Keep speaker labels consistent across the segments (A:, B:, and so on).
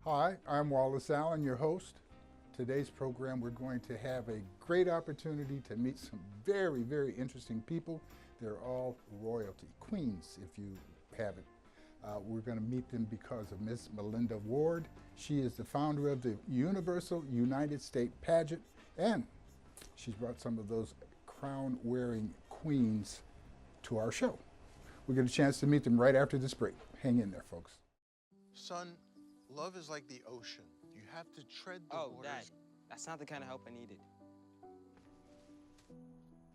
A: Hi, I'm Wallace Allen, your host. Today's program, we're going to have a great opportunity to meet some very, very interesting people. They're all royalty, queens, if you haven't. We're going to meet them because of Miss Melinda Ward. She is the founder of the Universal United States Pageant, and she's brought some of those crown-wearing queens to our show. We'll get a chance to meet them right after this break. Hang in there, folks.
B: Son, love is like the ocean. You have to tread the waters.
C: Dad, that's not the kind of help I needed.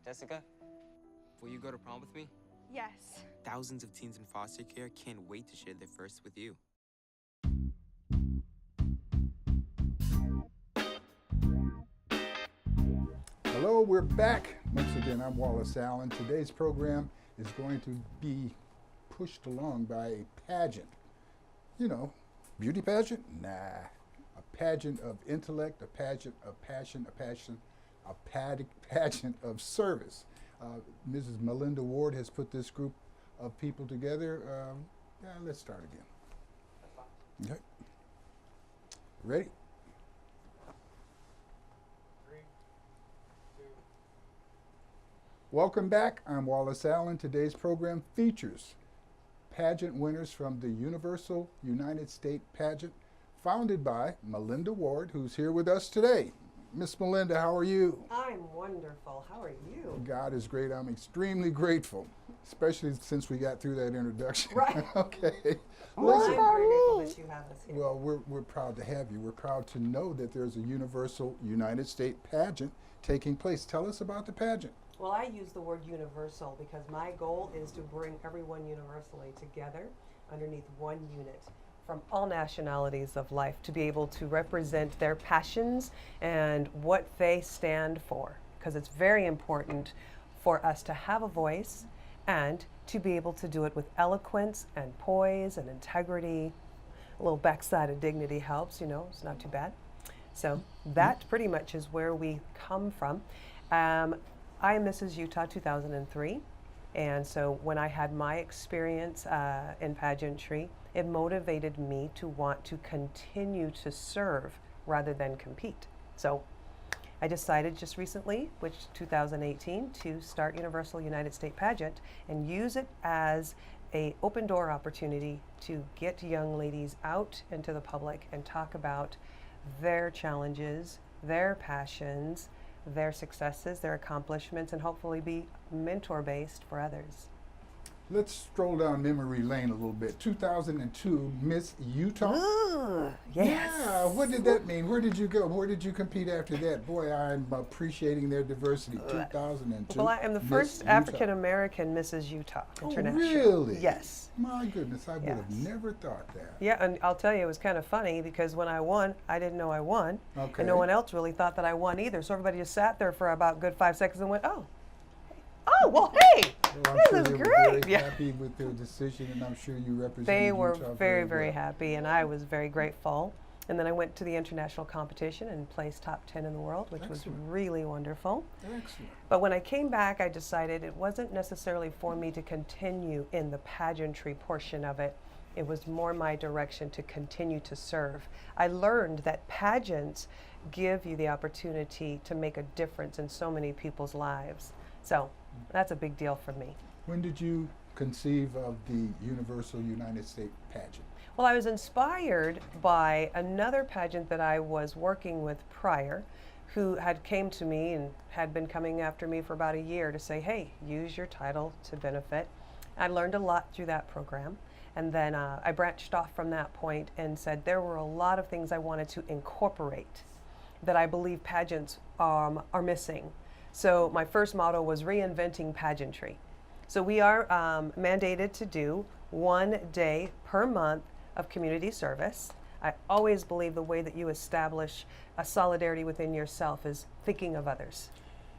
C: Jessica, will you go to prom with me?
D: Yes.
C: Thousands of teens in foster care can't wait to share their first with you.
A: Hello, we're back. Once again, I'm Wallace Allen. Today's program is going to be pushed along by a pageant. You know, beauty pageant? Nah. A pageant of intellect, a pageant of passion, a pageant of service. Mrs. Melinda Ward has put this group of people together. Let's start again. Okay. Ready?
E: 3, 2.
A: Welcome back. I'm Wallace Allen. Today's program features pageant winners from the Universal United States Pageant, founded by Melinda Ward, who's here with us today. Miss Melinda, how are you?
F: I'm wonderful. How are you?
A: God is great. I'm extremely grateful, especially since we got through that introduction.
F: Right.
A: Okay.
F: Well,
A: Listen,
F: I'm very grateful that you have us here.
A: well, we're proud to have you. We're proud to know that there's a Universal United States Pageant taking place. Tell us about the pageant.
F: Well, I use the word universal because my goal is to bring everyone universally together underneath one unit from all nationalities of life to be able to represent their passions and what they stand for. Because it's very important for us to have a voice and to be able to do it with eloquence and poise and integrity. A little backside of dignity helps, you know, it's not too bad. So that pretty much is where we come from. I am Mrs. Utah 2003, and so when I had my experience in pageantry, it motivated me to want to continue to serve rather than compete. So I decided just recently, which 2018, to start Universal United States Pageant and use it as a open door opportunity to get young ladies out into the public and talk about their challenges, their passions, their successes, their accomplishments, and hopefully be mentor-based for others.
A: Let's stroll down memory lane a little bit. 2002, Miss Utah.
F: Yes.
A: Yeah, what did that mean? Where did you go? Where did you compete after that? Boy, I'm appreciating their diversity. 2002.
F: Well, I am the
A: Miss
F: first
A: Utah.
F: African-American Mrs. Utah
A: Oh,
F: International.
A: really?
F: Yes.
A: My goodness, I would have
F: Yes.
A: never thought that.
F: Yeah, and I'll tell you, it was kind of funny because when I won, I didn't know I won.
A: Okay.
F: And no one else really thought that I won either. So everybody just sat there for about a good 5 seconds and went, oh, well, hey,
A: Well, I'm
F: this
A: sure
F: is
A: they were
F: great.
A: very happy with their decision, and I'm sure you represented
F: They were
A: Utah
F: very, very
A: well.
F: happy, and I was very grateful. And then I went to the international competition and placed top 10 in the world, which was
A: Excellent.
F: really wonderful.
A: Excellent.
F: But when I came back, I decided it wasn't necessarily for me to continue in the pageantry portion of it. It was more my direction to continue to serve. I learned that pageants give you the opportunity to make a difference in so many people's lives. So that's a big deal for me.
A: When did you conceive of the Universal United States Pageant?
F: Well, I was inspired by another pageant that I was working with prior, who had came to me and had been coming after me for about a year to say, hey, use your title to benefit. I learned a lot through that program. And then I branched off from that point and said there were a lot of things I wanted to incorporate that I believe pageants are missing. So my first motto was reinventing pageantry. So we are mandated to do 1 day per month of community service. I always believe the way that you establish a solidarity within yourself is thinking of others.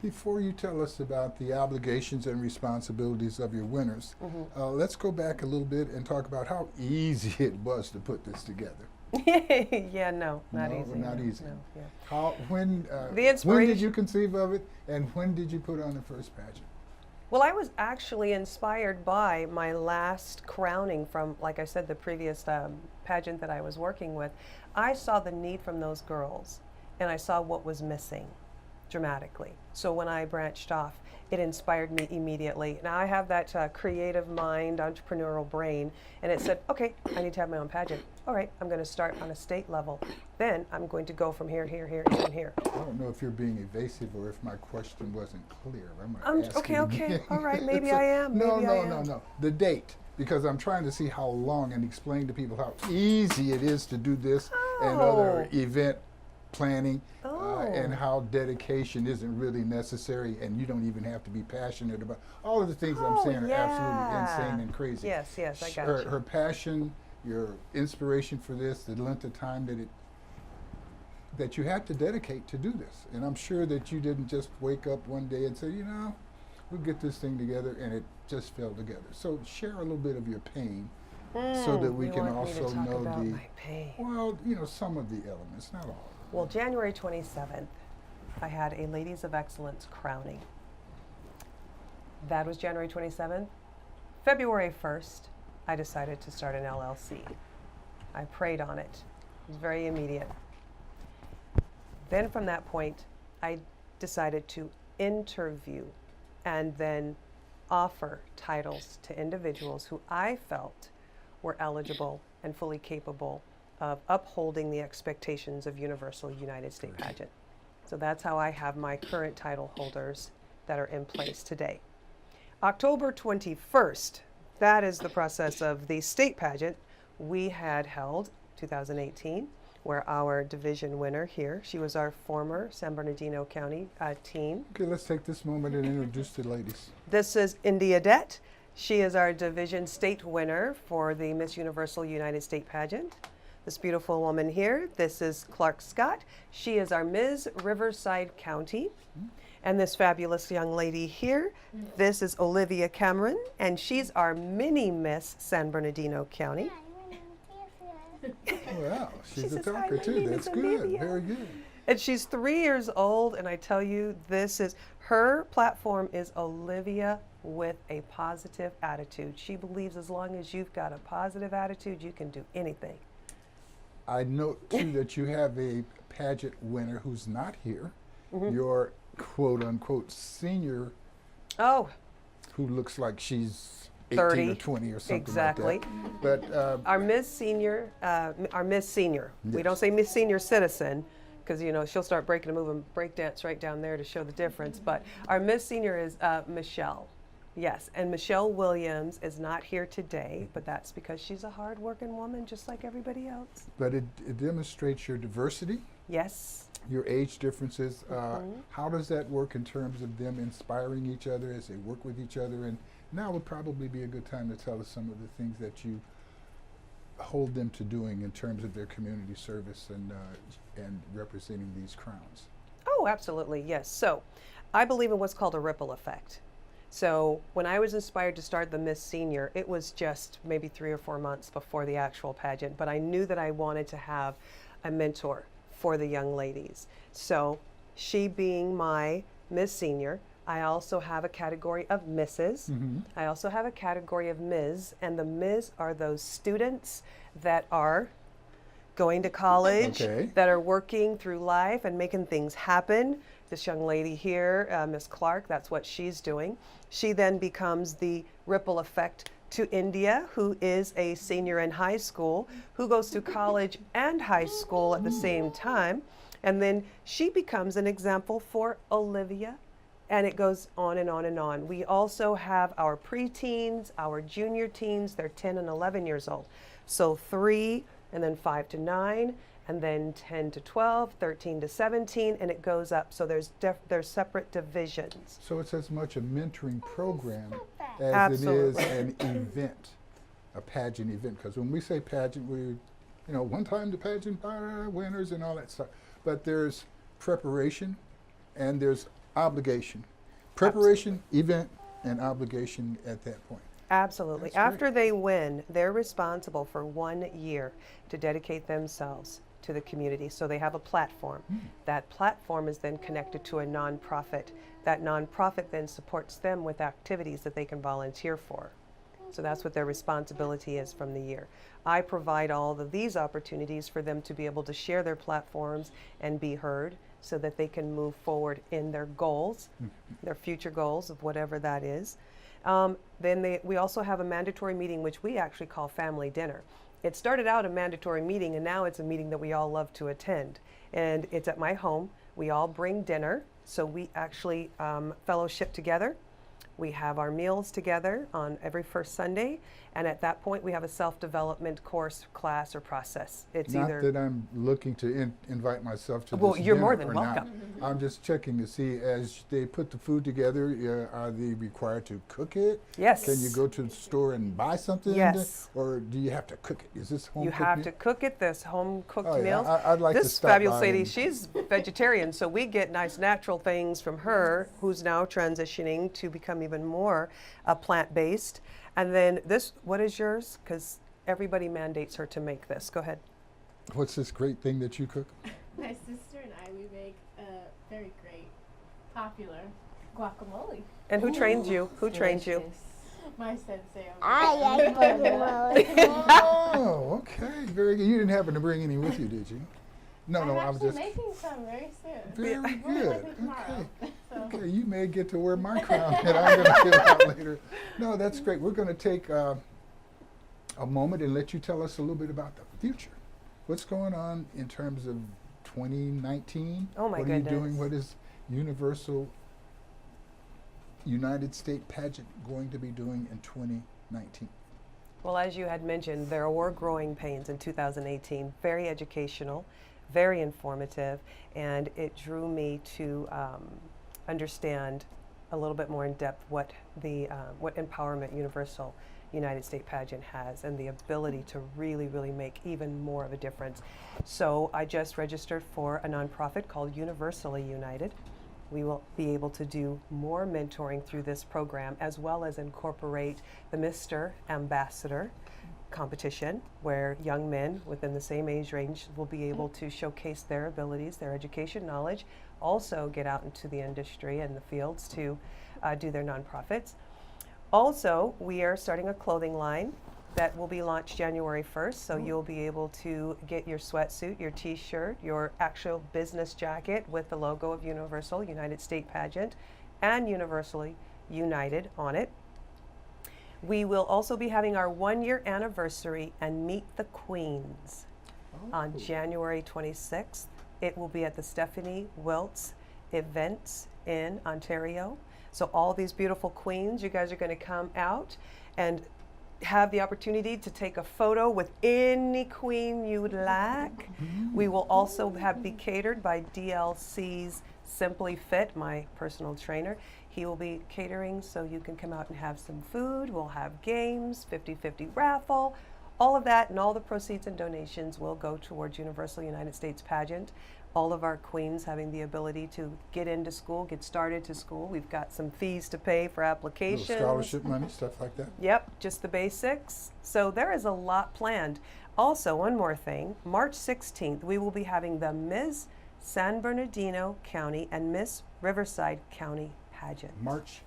A: Before you tell us about the obligations and responsibilities of your winners, let's go back a little bit and talk about how easy it was to put this together.
F: Yeah, no, not
A: No,
F: easy.
A: not
F: no,
A: easy.
F: no, yeah.
A: When
F: The
A: did
F: inspiration-
A: you conceive of it, and when did you put on the first pageant?
F: Well, I was actually inspired by my last crowning from, like I said, the previous pageant that I was working with, I saw the need from those girls and I saw what was missing dramatically. So when I branched off, it inspired me immediately. Now I have that creative mind, entrepreneurial brain, and it said, okay, I need to have my own pageant. All right, I'm going to start on a state level. Then I'm going to go from here, here, here, and here.
A: I don't know if you're being evasive or if my question wasn't clear. I'm gonna ask
F: Okay,
A: it
F: okay,
A: again.
F: all right, maybe
A: So-
F: I am.
A: No,
F: maybe
A: no,
F: I am.
A: no. The date, because I'm trying to see how long and explain to people how easy it is to do this and other
F: Oh.
A: event planning,
F: Oh.
A: and how dedication isn't really necessary, and you don't even have to be passionate about all of the things I'm
F: Oh,
A: saying are absolutely
F: yeah.
A: insane and crazy.
F: Yes, yes, I got
A: her,
F: you.
A: her passion, your inspiration for this, the length of time that you had to dedicate to do this. And I'm sure that you didn't just wake up one day and say, you know, we'll get this thing together, and it just fell together. So share a little bit of your pain so that we
F: You
A: can
F: want me to
A: also
F: talk
A: know
F: about
A: the,
F: my pain.
A: well, you know, some of the elements, not all.
F: Well, January 27th, I had a Ladies of Excellence crowning. That was January 27th. February 1st, I decided to start an LLC. I prayed on it. It was very immediate. Then from that point, I decided to interview and then offer titles to individuals who I felt were eligible and fully capable of upholding the expectations of Universal United State Pageant. So that's how I have my current title holders that are in place today. October 21st, that is the process of the state pageant we had held 2018, where our division winner here, she was our former San Bernardino County team.
A: Okay, let's take this moment and introduce the ladies.
F: This is India Det. She is our division state winner for the Miss Universal United State Pageant. This beautiful woman here, this is Clark Scott. She is our Ms. Riverside County. And this fabulous young lady here, this is Olivia Cameron, and she's our mini Miss San Bernardino County.
A: Wow, she's
F: She
A: a
F: says, "Hi,
A: talker
F: my
A: too.
F: name
A: That's
F: is
A: good.
F: Olivia."
A: Very good.
F: And she's 3 years old, and I tell you, this is, her platform is Olivia with a positive attitude. She believes as long as you've got a positive attitude, you can do anything.
A: I note too that you have a pageant winner who's not here.
F: Mm-hmm.
A: Your quote unquote senior,
F: Oh,
A: who looks like she's 18
F: 30,
A: or 20 or something
F: exactly.
A: like that. But
F: Our Miss Senior, we
A: Yes.
F: don't say Miss Senior Citizen, because you know she'll start breaking a move and break dance right down there to show the difference. But our Miss Senior is Michelle. Yes, and Michelle Williams is not here today, but that's because she's a hard-working woman just like everybody else.
A: but it demonstrates your diversity,
F: Yes.
A: your age differences. How does that work in terms of them inspiring each other as they work with each other? And now would probably be a good time to tell us some of the things that you hold them to doing in terms of their community service and representing these crowns.
F: Oh, absolutely, yes. So I believe in what's called a ripple effect. So when I was inspired to start the Miss Senior, it was just maybe 3 or 4 months before the actual pageant, but I knew that I wanted to have a mentor for the young ladies. So she being my Miss Senior, I also have a category of Mrs. I also have a category of Ms., and the Ms. are those students that are going to college,
A: Okay.
F: that are working through life and making things happen. This young lady here, Miss Clark, that's what she's doing. She then becomes the ripple effect to India, who is a senior in high school, who goes to college and high school at the same time. And then she becomes an example for Olivia, and it goes on and on and on. We also have our preteens, our junior teens, they're 10 and 11 years old. So 3, and then 5 to 9, and then 10 to 12, 13 to 17, and it goes up. So there's separate divisions.
A: So it's as much a mentoring program as
F: Absolutely.
A: it is an event, a pageant event. Because when we say pageant, one time the pageant winners and all that stuff. But there's preparation and there's obligation. Preparation, event, and obligation at that point.
F: Absolutely.
A: That's great.
F: After they win, they're responsible for 1 year to dedicate themselves to the community. So they have a platform. That platform is then connected to a nonprofit. That nonprofit then supports them with activities that they can volunteer for. So that's what their responsibility is from the year. I provide all of these opportunities for them to be able to share their platforms and be heard so that they can move forward in their goals, their future goals of whatever that is. We also have a mandatory meeting, which we actually call family dinner. It started out a mandatory meeting, and now it's a meeting that we all love to attend. And it's at my home. We all bring dinner, so we actually fellowship together. We have our meals together on every first Sunday, and at that point we have a self-development course, class, or process. It's
A: Not
F: either
A: that I'm looking to invite myself to
F: Well,
A: this
F: you're
A: dinner
F: more than
A: or not.
F: welcome.
A: I'm just checking to see, as they put the food together, are they required to cook it?
F: Yes.
A: Can you go to the store and buy something?
F: Yes.
A: Or do you have to cook it? Is this home
F: You
A: cooked
F: have
A: meal?
F: to cook it. This home cooked
A: Oh, yeah.
F: meals.
A: I'd like to
F: This
A: stop
F: fabulous
A: by
F: lady,
A: and-
F: she's vegetarian, so we get nice natural things from her, who's now transitioning to become even more plant-based. And then this, what is yours? Because everybody mandates her to make this. Go ahead.
A: What's this great thing that you cook?
D: My sister and I, we make a very great, popular guacamole.
F: And who trained you? Who trained you?
D: My sensei.
G: I like guacamole.
A: Oh, okay. Very good. You didn't happen to bring any with you, did you? No, no, I
D: I'm
A: was
D: actually
A: just...
D: making some very soon.
A: Very
D: Most
A: good.
D: likely tomorrow.
A: Okay.
D: So.
A: Okay, you may get to wear my crown that I'm going to give out later. No, that's great. We're going to take a moment and let you tell us a little bit about the future. What's going on in terms of 2019?
F: Oh, my
A: What are you doing?
F: goodness.
A: What is Universal United States Pageant going to be doing in 2019?
F: Well, as you had mentioned, there were growing pains in 2018, very educational, very informative, and it drew me to understand a little bit more in depth what empowerment Universal United States Pageant has and the ability to really, really make even more of a difference. So I just registered for a nonprofit called Universally United. We will be able to do more mentoring through this program, as well as incorporate the Mr. Ambassador competition, where young men within the same age range will be able to showcase their abilities, their education knowledge, also get out into the industry and the fields to do their nonprofits. Also, we are starting a clothing line that will be launched January 1st, so you'll be able to get your sweatsuit, your t-shirt, your actual business jacket with the logo of Universal United States Pageant and Universally United on it. We will also be having our 1-year anniversary and Meet the Queens on January 26th. It will be at the Stephanie Wiltz Events in Ontario. So all these beautiful queens, you guys are going to come out and have the opportunity to take a photo with any queen you would like. We will also be catered by DLC's Simply Fit, my personal trainer. He will be catering so you can come out and have some food. We'll have games, 50-50 raffle, all of that, and all the proceeds and donations will go towards Universal United States Pageant. All of our queens having the ability to get into school, get started to school. We've got some fees to pay for applications.
A: Little scholarship money, stuff like that?
F: Yep, just the basics. So there is a lot planned. Also, one more thing, March 16th, we will be having the Ms. San Bernardino County and Miss Riverside County Pageant. March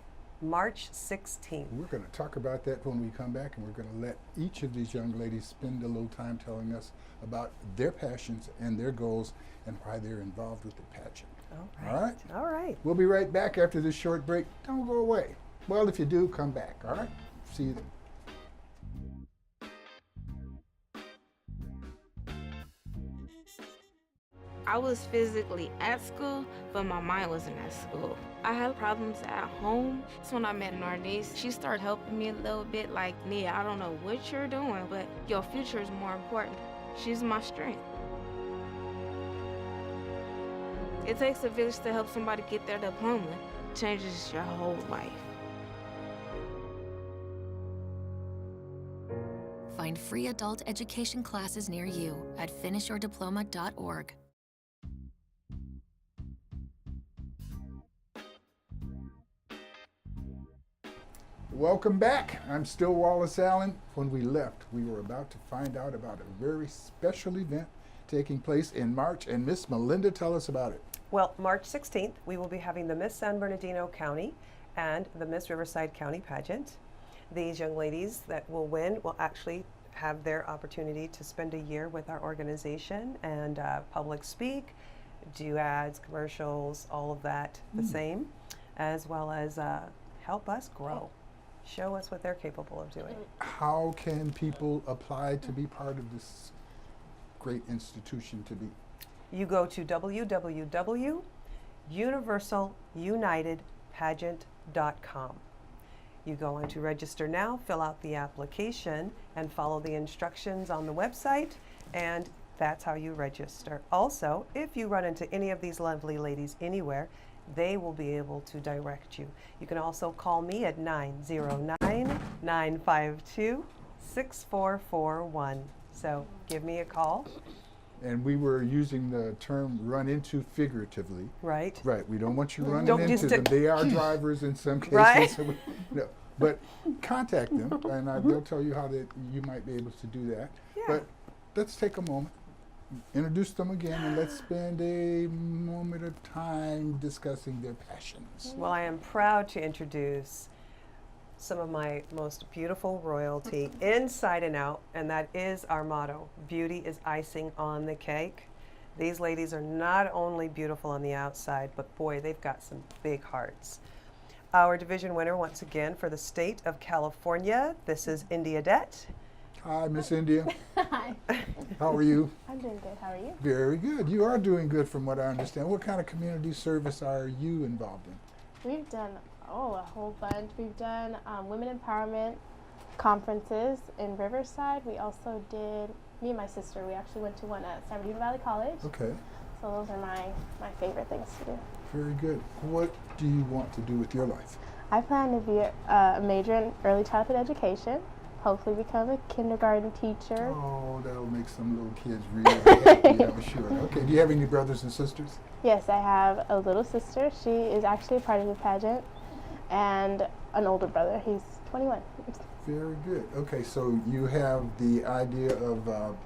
F: 16th.
A: We're going to talk about that when we come back, and we're going to let each of these young ladies spend a little time telling us about their passions and their goals and why they're involved with the pageant. All right?
F: All right.
A: We'll be right back after this short break. Don't go away. Well, if you do, come back. All right? See you then.
H: I was physically at school, but my mind wasn't at school. I had problems at home. That's when I met Narnese. She started helping me a little bit, like, Nia, I don't know what you're doing, but your future is more important. She's my strength. It takes a village to help somebody get their diploma. It changes your whole life.
I: Find free adult education classes near you at finishyourdiploma.org.
A: Welcome back. I'm still Wallace Allen. When we left, we were about to find out about a very special event taking place in March, and Miss Melinda, tell us about it.
F: Well, March 16th, we will be having the Miss San Bernardino County and the Miss Riverside County Pageant. These young ladies that will win will actually have their opportunity to spend a year with our organization and public speak, do ads, commercials, all of that the same, as well as help us grow, show us what they're capable of doing.
A: How can people apply to be part of this great institution to be?
F: You go to www.universalunitedpageant.com. You go on to register now, fill out the application, and follow the instructions on the website, and that's how you register. Also, if you run into any of these lovely ladies anywhere, they will be able to direct you. You can also call me at 909-952-6441. So give me a call.
A: And we were using the term run into figuratively.
F: Right.
A: Right. We don't want you running
F: Don't
A: into
F: just
A: them. They are drivers in some cases.
F: Right.
A: So no. But contact them, and they'll tell you how you might be able to do that.
F: Yeah.
A: But let's take a moment, introduce them again, and let's spend a moment of time discussing their passions.
F: Well, I am proud to introduce some of my most beautiful royalty inside and out, and that is our motto: beauty is icing on the cake. These ladies are not only beautiful on the outside, but boy, they've got some big hearts. Our division winner once again for the state of California, this is India Det.
A: Hi, Miss India.
D: Hi.
A: How are you?
D: I'm doing good. How are you?
A: Very good. You are doing good from what I understand. What kind of community service are you involved in?
D: We've done a whole bunch. We've done women empowerment conferences in Riverside. We also did, me and my sister, we actually went to one at San Bernardino Valley College.
A: Okay.
D: So those are my favorite things to do.
A: Very good. What do you want to do with your life?
D: I plan to be a major in early childhood education, hopefully become a kindergarten teacher.
A: Oh, that'll make some little kids really happy, I'm sure. Okay, do you have any brothers and sisters?
D: Yes, I have a little sister. She is actually a part of the pageant, and an older brother. He's 21.
A: Very good. Okay, so you have the idea of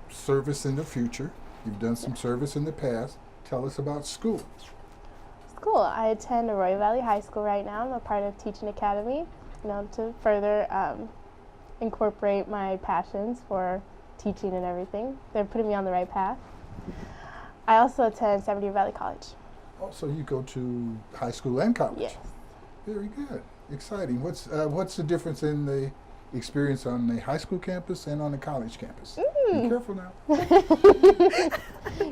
A: service in the future. You've done some service in the past. Tell us about school.
D: School. I attend Arroyo Valley High School right now. I'm a part of Teaching Academy, to further incorporate my passions for teaching and everything. They're putting me on the right path. I also attend San Bernardino Valley College.
A: Oh, so you go to high school and college?
D: Yes.
A: Very good. Exciting. What's the difference in the experience on the high school campus and on the college campus? Be careful now.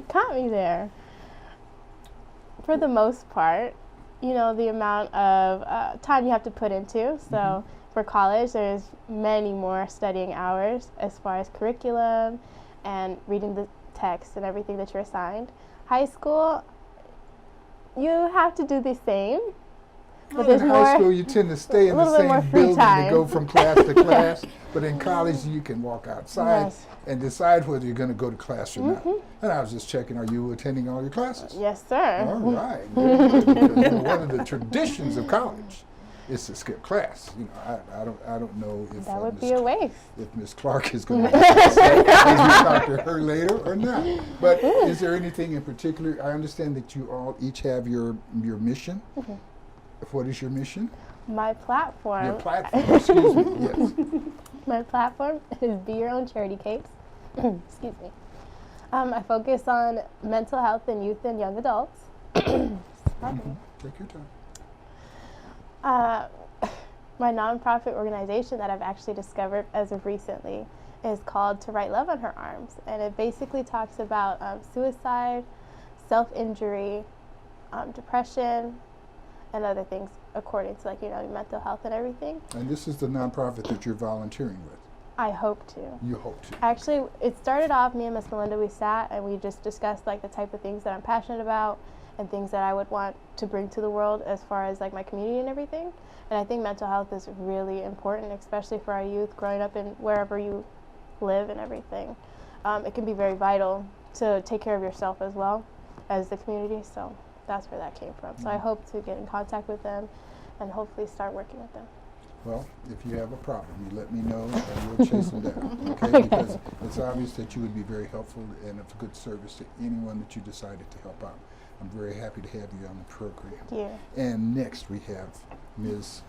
D: Caught me there. For the most part, the amount of time you have to put into. So for college, there's many more studying hours as far as curriculum and reading the text and everything that you're assigned. High school, you have to do the same. But
A: in high school, you tend to stay in the same building
D: time.
A: to go from class to class. But in college, you can walk outside and decide whether you're going to go to class or not. And I was just checking, are you attending all your classes?
D: Yes, sir.
A: All right. Very good. Because, one of the traditions of college is to skip class. I don't know if
D: that would be a waste.
A: If Miss Clark is going to as we talk to her later or not. But is there anything in particular? I understand that you all each have your mission. What is your mission?
D: My platform.
A: Your platform, excuse me, yes.
D: My platform is Be Your Own Charity Case. Excuse me. I focus on mental health in youth and young adults.
A: Take your time.
D: My nonprofit organization that I've actually discovered as of recently is called To Write Love on Her Arms. And it basically talks about suicide, self-injury, depression, and other things according to mental health and everything.
A: And this is the nonprofit that you're volunteering with?
D: I hope to.
A: You hope to.
D: Actually, it started off, me and Miss Melinda, we sat and we just discussed the type of things that I'm passionate about and things that I would want to bring to the world as far as my community and everything. And I think mental health is really important, especially for our youth growing up in wherever you live and everything. It can be very vital to take care of yourself as well as the community. So that's where that came from. So I hope to get in contact with them and hopefully start working with them.
A: Well, if you have a problem, you let me know and we'll chase them down, okay? Because it's obvious that you would be very helpful and of good service to anyone that you decided to help out. I'm very happy to have you on the program.
D: Thank you.
A: And next we have Ms.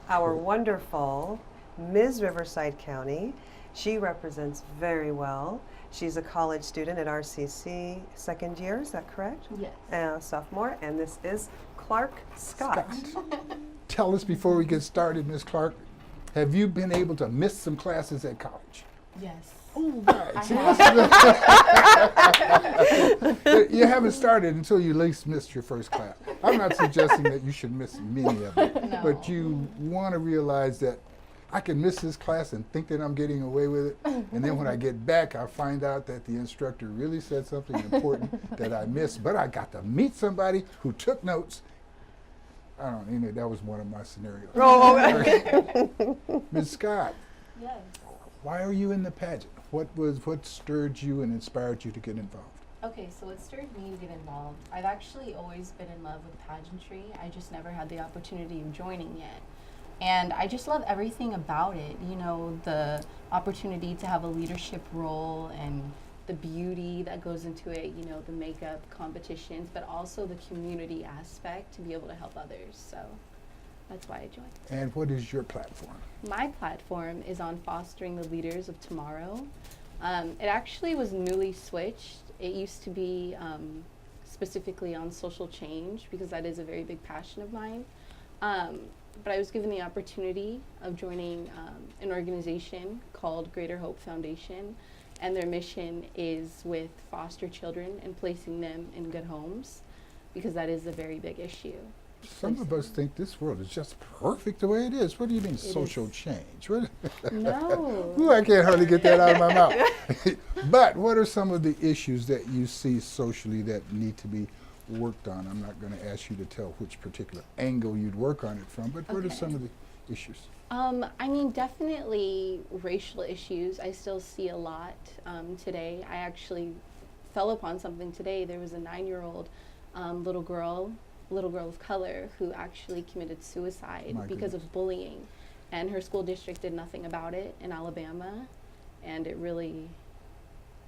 F: Our wonderful Ms. Riverside County. She represents very well. She's a college student at RCC, second year, is that correct?
J: Yes.
F: Sophomore, and this is Clark Scott.
A: Tell us before we get started, Ms. Clark, have you been able to miss some classes at college?
J: Yes.
A: Oh, right. See, you haven't started until you at least missed your first class. I'm not suggesting that you should miss many of them,
J: No.
A: but you want to realize that I can miss this class and think that I'm getting away with it, and then when I get back, I find out that the instructor really said something important that I missed, but I got to meet somebody who took notes. I don't know, that was one of my scenarios.
F: Oh,
A: Ms. Scott,
J: Yes.
A: why are you in the pageant? What stirred you and inspired you to get involved?
J: Okay, so what stirred me to get involved? I've actually always been in love with pageantry. I just never had the opportunity of joining yet. And I just love everything about it. You know, the opportunity to have a leadership role and the beauty that goes into it, you know, the makeup competitions, but also the community aspect to be able to help others. So that's why I joined.
A: And what is your platform?
J: My platform is on fostering the leaders of tomorrow. It actually was newly switched. It used to be specifically on social change because that is a very big passion of mine. But I was given the opportunity of joining an organization called Greater Hope Foundation, and their mission is with foster children and placing them in good homes because that is a very big issue.
A: Some of us think this world is just perfect the way it is. What do you mean social
J: is.
A: change? What?
J: No.
A: Ooh, I can't hardly get that out of my mouth. But what are some of the issues that you see socially that need to be worked on? I'm not going to ask you to tell which particular angle you'd work on it from, but what are some of the issues?
J: I mean, definitely racial issues. I still see a lot today. I actually fell upon something today. There was a 9-year-old little girl of color who actually committed suicide because of bullying, and her school district did nothing about it in Alabama, and it really,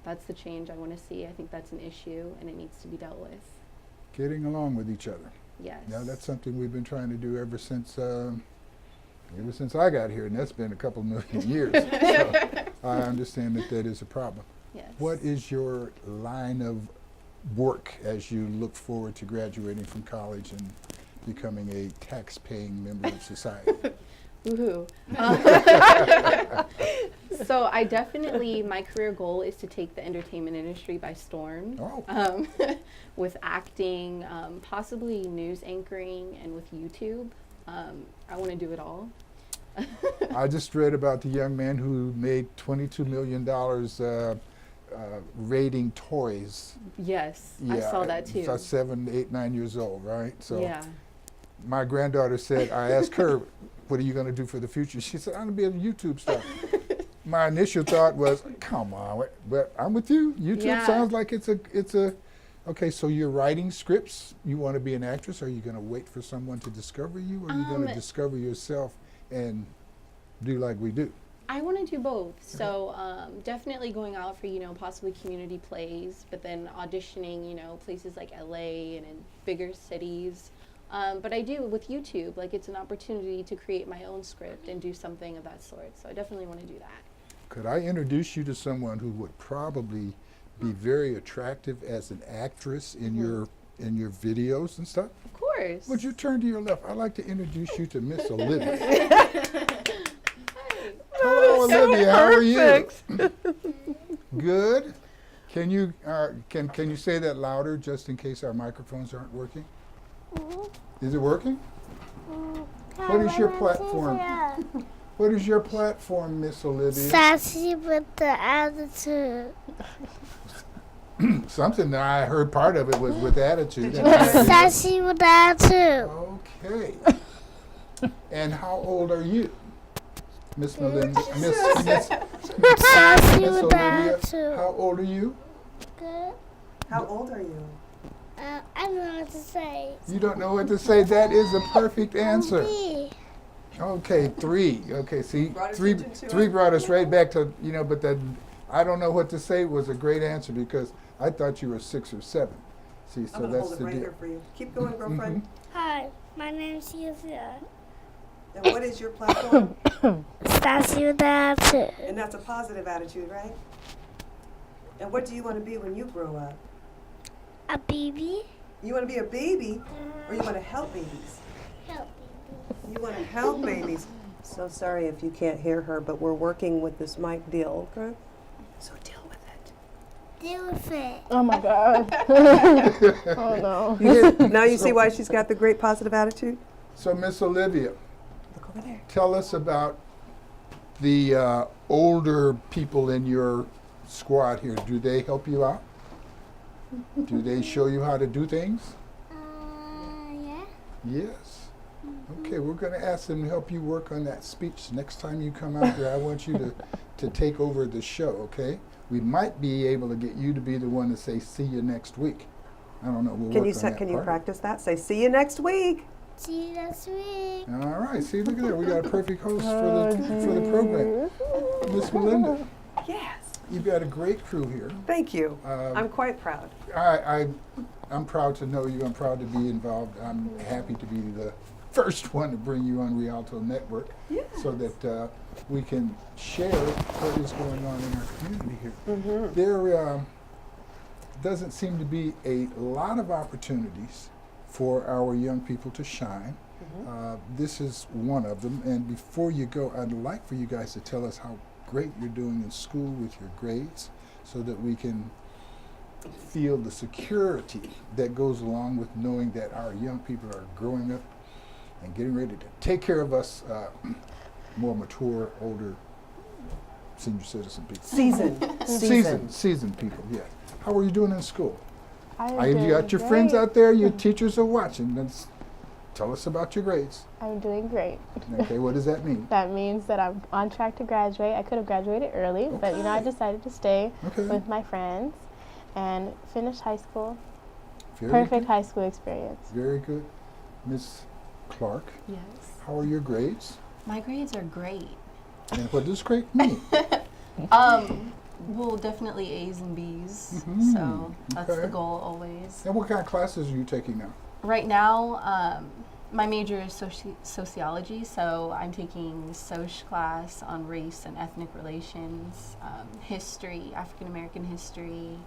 J: that's the change I want to see. I think that's an issue and it needs to be dealt with.
A: Getting along with each other.
J: Yes.
A: Now that's something we've been trying to do ever since I got here, and that's been a couple million years. So I understand that is a problem.
J: Yes.
A: What is your line of work as you look forward to graduating from college and becoming a tax-paying member of society?
J: Woohoo. So I definitely, my career goal is to take the entertainment industry by storm.
A: Oh.
J: With acting, possibly news anchoring, and with YouTube. I want to do it all.
A: I just read about the young man who made $22 million rating toys.
J: Yes, I saw that too.
A: So 7, 8, 9 years old, right? So
J: yeah.
A: My granddaughter said, I asked her, what are you going to do for the future? She said, I'm going to be a YouTube star. My initial thought was, come on, but I'm with you. YouTube sounds like it's a, okay, so you're writing scripts. You want to be an actress. Are you going to wait for someone to discover you, or are you going to discover yourself and do like we do?
J: I want to do both. So definitely going out for, possibly community plays, but then auditioning, places like LA and in bigger cities. But I do with YouTube, like it's an opportunity to create my own script and do something of that sort. So I definitely want to do that.
A: Could I introduce you to someone who would probably be very attractive as an actress in your videos and stuff?
J: Of course.
A: Would you turn to your left? I'd like to introduce you to Miss Olivia. Hello, Olivia. How are you? Good. Can you can you say that louder just in case our microphones aren't working? Is it working? What is your platform? What is your platform, Miss Olivia?
G: Sassy with the attitude.
A: Something that I heard part of it was with attitude.
G: Sassy with the attitude.
A: Okay. And how old are you, Miss Melinda? Miss
G: Sassy with the
A: Olivia?
G: attitude.
A: How old are you?
G: Good.
F: How old are you?
G: I don't know what to say.
A: You don't know what to say. That is a perfect answer.
G: 3.
A: Okay, 3. Okay, see,
F: Brought
A: three
F: attention to it.
A: brought us right back to, but that I don't know what to say was a great answer because I thought you were 6 or 7. See, so
F: I'm going to
A: that's
F: hold it
A: the
F: right
A: deal.
F: here for you. Keep going, girlfriend.
G: Hi, my name's Yulia.
F: And what is your platform?
G: Sassy with the attitude.
F: And that's a positive attitude, right? And what do you want to be when you grow up?
G: A baby.
F: You want to be a baby, or you want to help babies?
G: Help.
F: You want to help babies. So sorry if you can't hear her, but we're working with this mic deal, okay? So deal with it.
G: Deal with it.
D: Oh my God. Oh no.
F: Now you see why she's got the great positive attitude?
A: So, Miss Olivia,
F: Look over there.
A: tell us about the older people in your squad here. Do they help you out? Do they show you how to do things?
G: Yeah.
A: Yes. Okay, we're going to ask them to help you work on that speech. Next time you come out there, I want you to take over the show, okay? We might be able to get you to be the one to say, see you next week. I don't know. We'll
F: Can
A: work
F: you
A: on that
F: can you
A: part.
F: practice that? Say, see you next week.
G: See you next week.
A: All right, see, look at that. We got a perfect host for the program. Miss Melinda,
F: Yes.
A: you've got a great crew here.
F: Thank you.
A: Um,
F: I'm quite proud.
A: I'm proud to know you. I'm proud to be involved. I'm happy to be the first one to bring you on Rialto Network so that we can share what is going on in our community here. There doesn't seem to be a lot of opportunities for our young people to shine. This is one of them. And before you go, I'd like for you guys to tell us how great you're doing in school with your grades so that we can feel the security that goes along with knowing that our young people are growing up and getting ready to take care of us more mature, older, senior citizen people. Seasoned people, yeah. How are you doing in school? You got your friends out there, your teachers are watching. Tell us about your grades.
D: I'm doing great.
A: Okay, what does that mean?
D: That means that I'm on track to graduate. I could have graduated early, but I decided to stay with my friends and finish high school. Perfect high school experience.
A: Very good. Miss Clark,
J: Yes.
A: how are your grades?
J: My grades are great.
A: And what does great mean?
J: Well, definitely A's and B's.
A: Mhm.
J: So that's the
A: Okay.
J: goal always.
A: And what kind of classes are you taking now?
J: Right now, my major is sociology, so I'm taking Soc class on race and ethnic relations, history, African American history,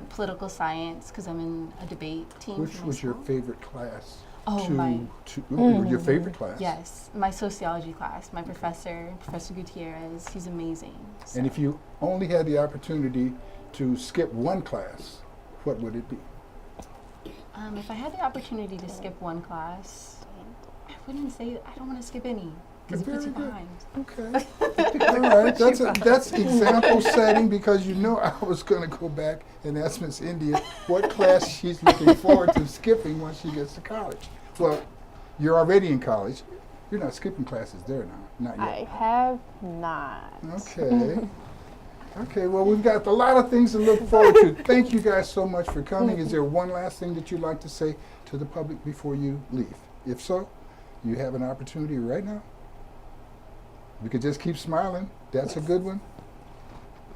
J: political science, because I'm in a debate team.
A: Which
J: for my
A: was your
J: school.
A: favorite class?
J: Oh,
A: Your favorite class?
J: Yes, my sociology class. My professor, Professor Gutierrez, he's amazing. So.
A: And if you only had the opportunity to skip one class, what would it be?
J: If I had the opportunity to skip one class, I wouldn't say I don't want to skip any because it puts you
A: Very good.
J: behind.
A: Okay. All right. That's example setting because you know I was going to go back and ask Miss India what class she's looking forward to skipping once she gets to college. Well, you're already in college. You're not skipping classes there now. Not yet.
D: I have not.
A: Okay. Okay, well, we've got a lot of things to look forward to. Thank you guys so much for coming. Is there one last thing that you'd like to say to the public before you leave? If so, you have an opportunity right now. You could just keep smiling. That's a good one.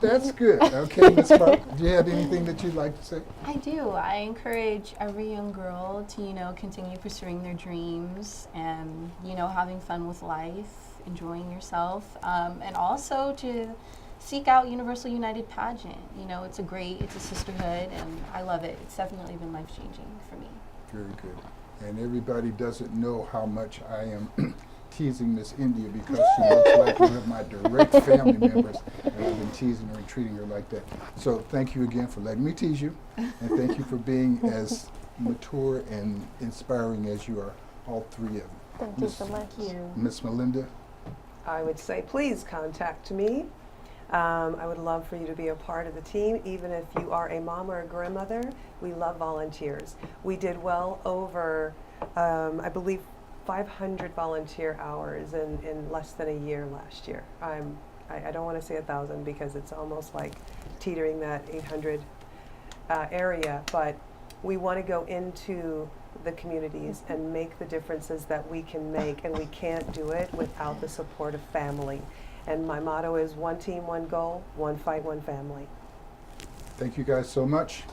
A: That's good. Okay, Ms. Clark, do you have anything that you'd like to say?
J: I do. I encourage every young girl to, continue pursuing their dreams and, having fun with life, enjoying yourself, and also to seek out Universal United Pageant. It's a sisterhood, and I love it. It's definitely been life-changing for me.
A: Very good. And everybody doesn't know how much I am teasing Miss India because she looks like one of my direct family members, and I've been teasing her and treating her like that. So thank you again for letting me tease you, and thank you for being as mature and inspiring as you are, all three of you.
D: Thank you so much.
A: Miss Melinda?
F: I would say please contact me. I would love for you to be a part of the team, even if you are a mom or a grandmother. We love volunteers. We did well over, I believe, 500 volunteer hours in less than a year last year. I don't want to say 1,000 because it's almost like teetering that 800 area, but we want to go into the communities and make the differences that we can make, and we can't do it without the support of family. And my motto is one team, one goal, one fight, one family.
A: Thank you guys so much.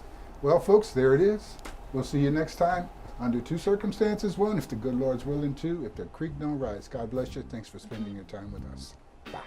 A: Well, folks, there it is. We'll see you next time Under two circumstances. One, if the good Lord's willing. Two, if the creek don't rise. God bless you. Thanks for spending your time with us. Bye.